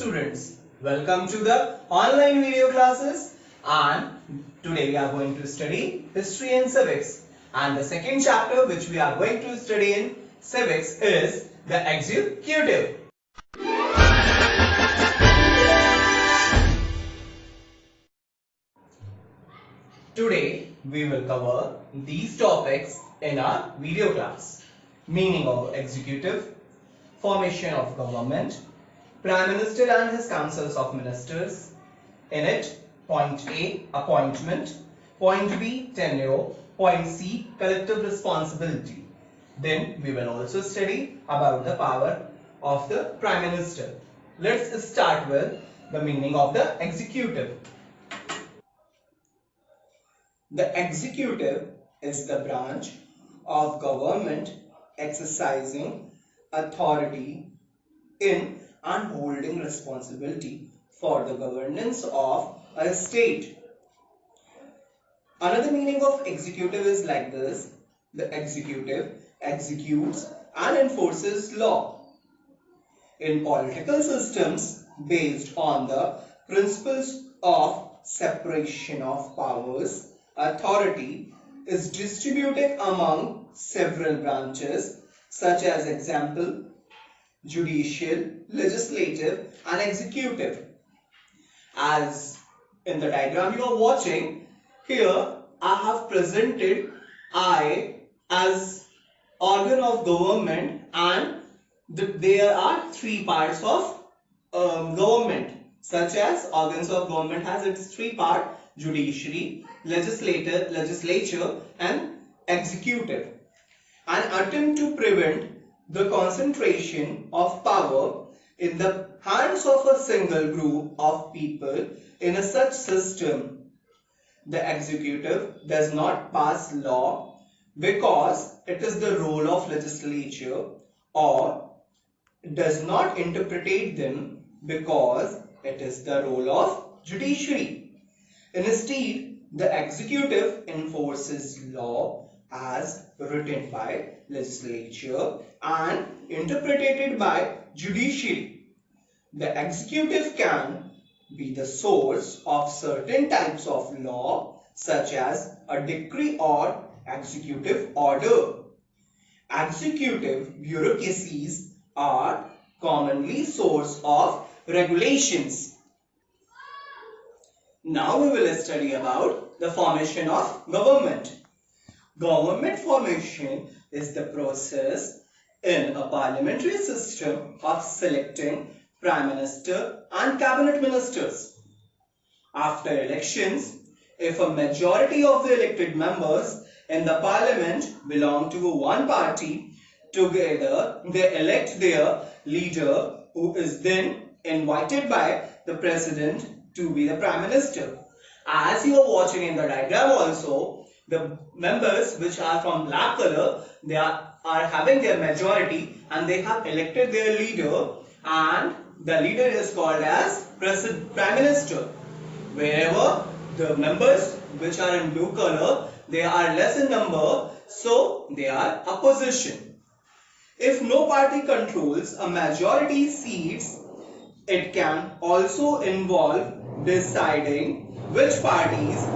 students, welcome to the online video classes, and today we are going to study history and civics, and the second chapter which we are going to study in civics is the executive. Today we will cover these topics in our video class: meaning of executive, formation of government, Prime Minister and his councils of ministers. In it, point A, appointment, point B, tenure, point C, collective responsibility. Then we will also study about the power of the Prime Minister. Let's start with the meaning of the executive. The executive is the branch of government exercising authority in and holding responsibility for the governance of a state. Another meaning of executive is like this: the executive executes and enforces law. In political systems based on the principles of separation of powers, authority is distributed among several branches, such as example, judicial, legislative and executive. As in the diagram you are watching, here I have presented I as organ of government, and there are three parts of government, such as organs of government has its three parts: judiciary, legislature and executive. An attempt to prevent the concentration of power in the hands of a single group of people in a such system. The executive does not pass law because it is the role of legislature, or does not interpret them because it is the role of judiciary. Instead, the executive enforces law as written by legislature and interpreted by judiciary. The executive can be the source of certain types of law, such as a decree or executive order. Executive bureaucracies are commonly source of regulations. Now we will study about the formation of government. Government formation is the process in a parliamentary system of selecting Prime Minister and Cabinet Ministers. After elections, if a majority of the elected members in the parliament belong to one party, together they elect their leader, who is then invited by the president to be the Prime Minister. As you are watching in the diagram also, the members which are from black color, they are having their majority and they have elected their leader, and the leader is called as Prime Minister. Wherever the members which are in blue color, they are less in number, so they are opposition. If no party controls a majority seats, it can also involve deciding which parties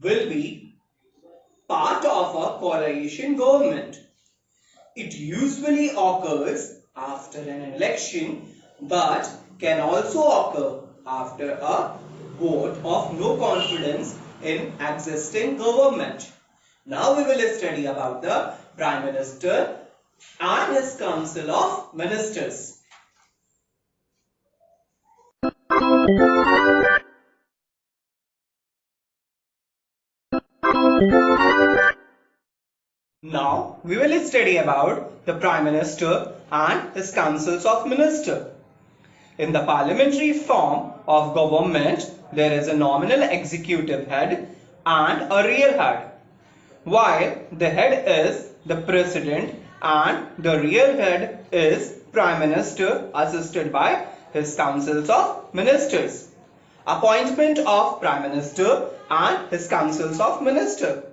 will be part of a coalition government. It usually occurs after an election, but can also occur after a vote of no confidence in existing government. Now we will study about the Prime Minister and his council of ministers. Now we will study about the Prime Minister and his councils of ministers. In the parliamentary form of government, there is a nominal executive head and a real head. While the head is the president and the real head is Prime Minister, assisted by his councils of ministers. Appointment of Prime Minister and his councils of ministers.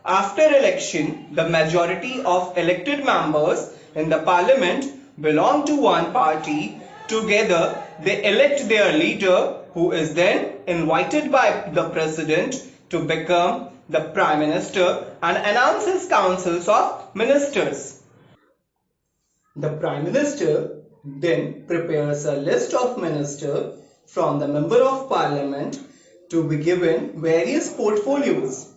After election, the majority of elected members in the parliament belong to one party. Together, they elect their leader, who is then invited by the president to become the prime minister and announces councils of ministers. The prime minister then prepares a list of ministers from the member of parliament to be given various portfolios.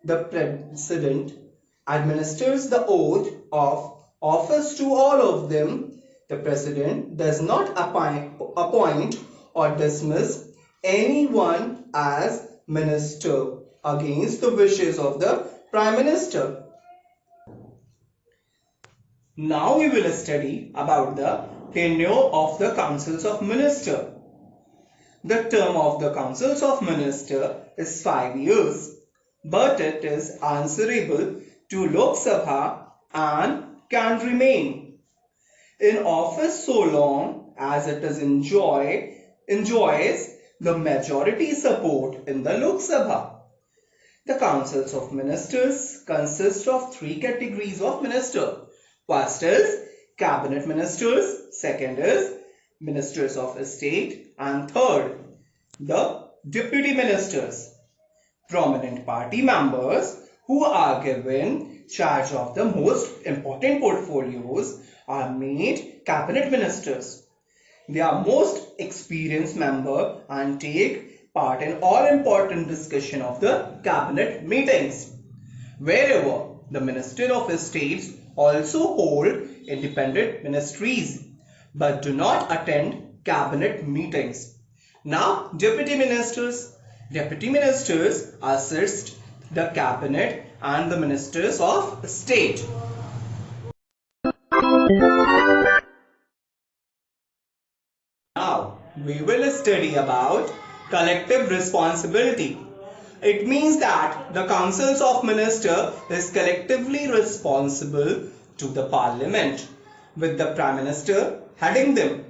The president administers the oath of office to all of them. The president does not appoint or dismiss anyone as minister against the wishes of the prime minister. Now we will study about the tenure of the councils of minister. The term of the councils of minister is 5 years, but it is answerable to Lok Sabha and can remain in office so long as it is enjoys the majority support in the Lok Sabha. The councils of ministers consist of 3 categories of minister. First is cabinet ministers, second is ministers of state, and third, the deputy ministers. Prominent party members who are given charge of the most important portfolios are made cabinet ministers. They are most experienced member and take part in all important discussion of the cabinet meetings. Wherever the minister of states also hold independent ministries but do not attend cabinet meetings. Now, deputy ministers. Deputy ministers assist the cabinet and the ministers of state. Now, we will study about collective responsibility. It means that the councils of ministers is collectively responsible to the parliament, with the prime minister heading them.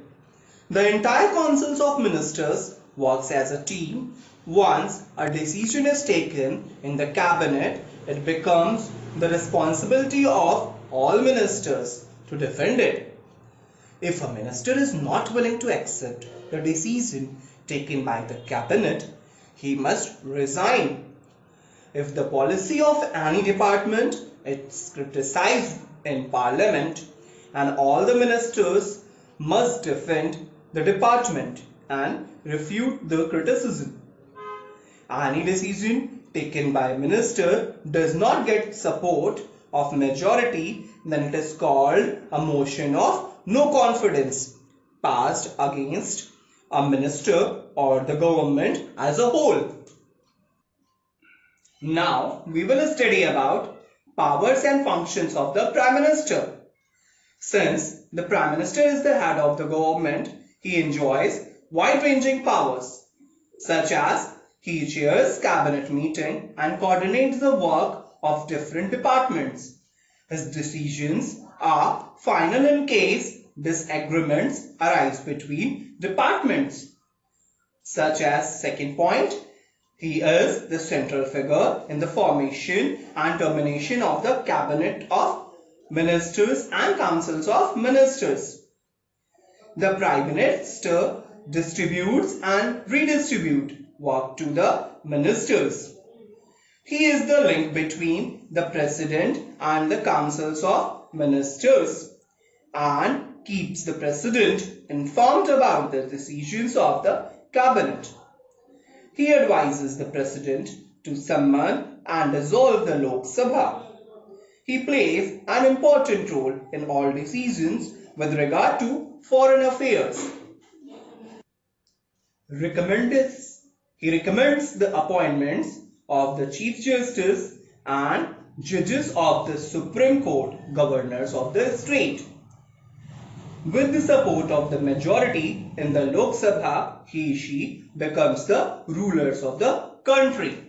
The entire councils of ministers works as a team. Once a decision is taken in the cabinet, it becomes the responsibility of all ministers to defend it. If a minister is not willing to accept the decision taken by the cabinet, he must resign. If the policy of any department is criticized in parliament, and all the ministers must defend the department and refute the criticism. Any decision taken by a minister does not get support of majority, then it is called a motion of no confidence passed against a minister or the government as a whole. Now we will study about powers and functions of the prime minister. Since the prime minister is the head of the government, he enjoys wide-ranging powers, such as he chairs cabinet meeting and coordinates the work of different departments. His decisions are final in case disagreements arise between departments. Such as second point, he is the central figure in the formation and termination of the cabinet of ministers and councils of ministers. The prime minister distributes and redistributes work to the ministers. He is the link between the president and the councils of ministers and keeps the president informed about the decisions of the cabinet. He advises the president to summon and dissolve the Lok Sabha. He plays an important role in all decisions with regard to foreign affairs. He recommends the appointments of the Chief Justice and judges of the Supreme Court, governors of the state. With the support of the majority in the Lok Sabha, she becomes the rulers of the country.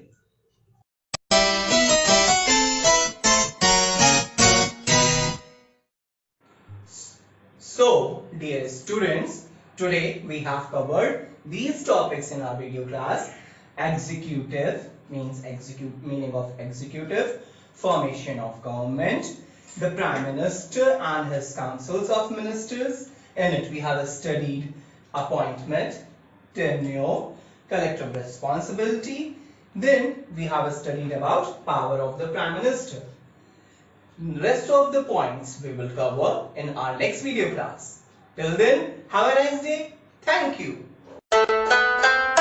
So, dear students, today we have covered these topics in our video class. Executive means meaning of executive, formation of government, the Prime Minister and his councils of ministers. In it we have studied appointment, tenure, collective responsibility. Then we have studied about power of the Prime Minister. Rest of the points we will cover in our next video class. Till then, have a nice day. Thank you.